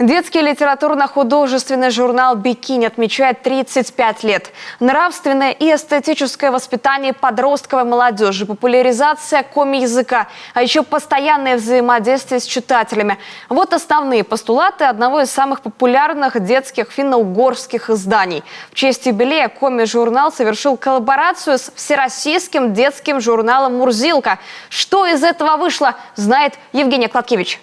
Детский литературно-художественный журнал «Бикинь» отмечает 35 лет. Нравственное и эстетическое воспитание подростковой молодежи, популяризация коми-языка, а еще постоянное взаимодействие с читателями. Вот основные постулаты одного из самых популярных детских финно-угорских изданий. В честь юбилея коми-журнал совершил коллаборацию с всероссийским детским журналом «Мурзилка». Что из этого вышло, знает Евгения Кладкевич.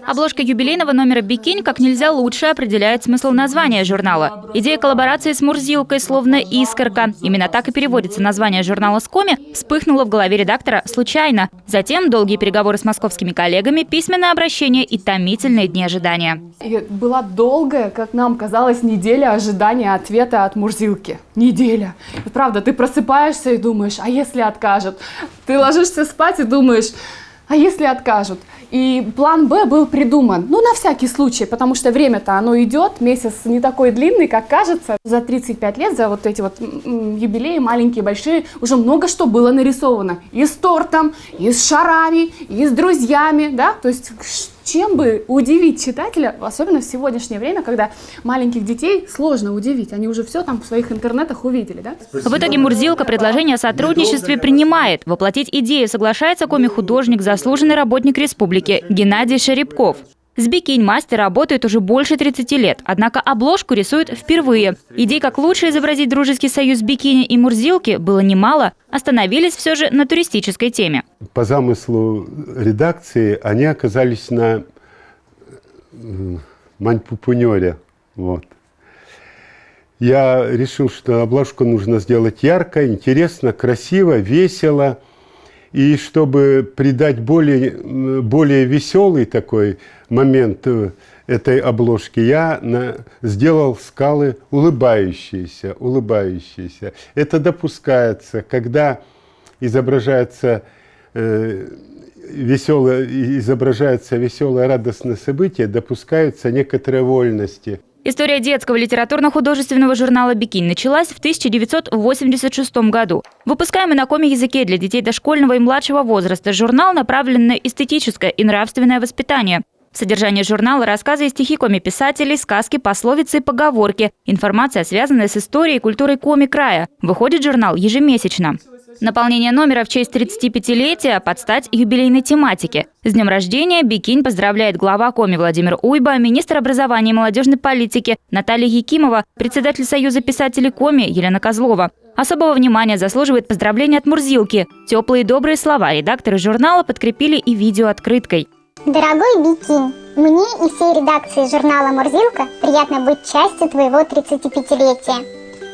Обложка юбилейного номера «Бикинь» как нельзя лучше определяет смысл названия журнала. Идея коллаборации с «Мурзилкой» словно искорка. Именно так и переводится название журнала с коми, вспыхнуло в голове редактора случайно. Затем долгие переговоры с московскими коллегами, письменное обращение и томительные дни ожидания. И была долгая, как нам казалось, неделя ожидания ответа от «Мурзилки». Неделя. Правда, ты просыпаешься и думаешь, а если откажут? Ты ложишься спать и думаешь, а если откажут? И план «Б» был придуман, на всякий случай, потому что время-то оно идет, месяц не такой длинный, как кажется. За 35 лет, за вот эти вот юбилеи, маленькие, большие, уже много что было нарисовано. И с тортом, и с шарами, и с друзьями, да? То есть чем бы удивить читателя, особенно в сегодняшнее время, когда маленьких детей сложно удивить, они уже все там в своих интернетах увидели, да? В итоге «Мурзилка» предложение о сотрудничестве принимает. Воплотить идею соглашается коми-художник, заслуженный работник республики Геннадий Шарипков. С «Бикинь» мастер работает уже больше 30 лет, однако обложку рисует впервые. Идей, как лучше изобразить дружеский союз «Бикини» и «Мурзилки», было немало. Остановились все же на туристической теме. По замыслу редакции они оказались на Маньпупунёре. Вот. Я решил, что обложку нужно сделать ярко, интересно, красиво, весело. И чтобы придать более веселый такой момент этой обложки, я сделал скалы улыбающиеся. Это допускается, когда изображается веселое радостное событие, допускаются некоторые вольности. История детского литературно-художественного журнала «Бикинь» началась в 1986 году. Выпускаемый на коми-языке для детей дошкольного и младшего возраста журнал направлен на эстетическое и нравственное воспитание. В содержании журнала рассказы и стихи коми-писателей, сказки, пословицы и поговорки. Информация, связанная с историей и культурой коми-края. Выходит журнал ежемесячно. Наполнение номера в честь 35-летия под стать юбилейной тематике. С днем рождения «Бикинь» поздравляет глава коми Владимир Уйба, министр образования и молодежной политики Наталья Якимова, председатель Союза писателей коми Елена Козлова. Особого внимания заслуживает поздравление от «Мурзилки». Теплые и добрые слова редакторы журнала подкрепили и видеооткрыткой. Дорогой «Бикинь», мне и всей редакции журнала «Мурзилка» приятно быть частью твоего 35-летия.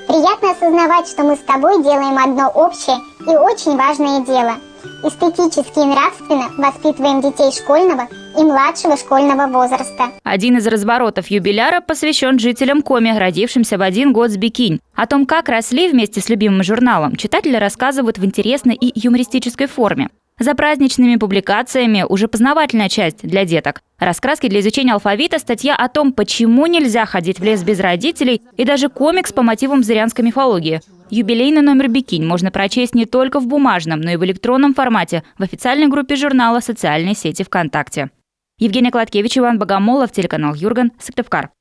Приятно осознавать, что мы с тобой делаем одно общее и очень важное дело. Эстетически и нравственно воспитываем детей школьного и младшего школьного возраста. Один из разворотов юбиляра посвящен жителям коми, родившимся в один год с «Бикинь». О том, как росли вместе с любимым журналом, читатели рассказывают в интересной и юмористической форме. За праздничными публикациями уже познавательная часть для деток. Раскраски для изучения алфавита, статья о том, почему нельзя ходить в лес без родителей, и даже комикс по мотивам зырянской мифологии. Юбилейный номер «Бикинь» можно прочесть не только в бумажном, но и в электронном формате в официальной группе журнала социальной сети ВКонтакте. Евгения Кладкевич, Иван Богомолов, телеканал Юрган, Сыктывкар.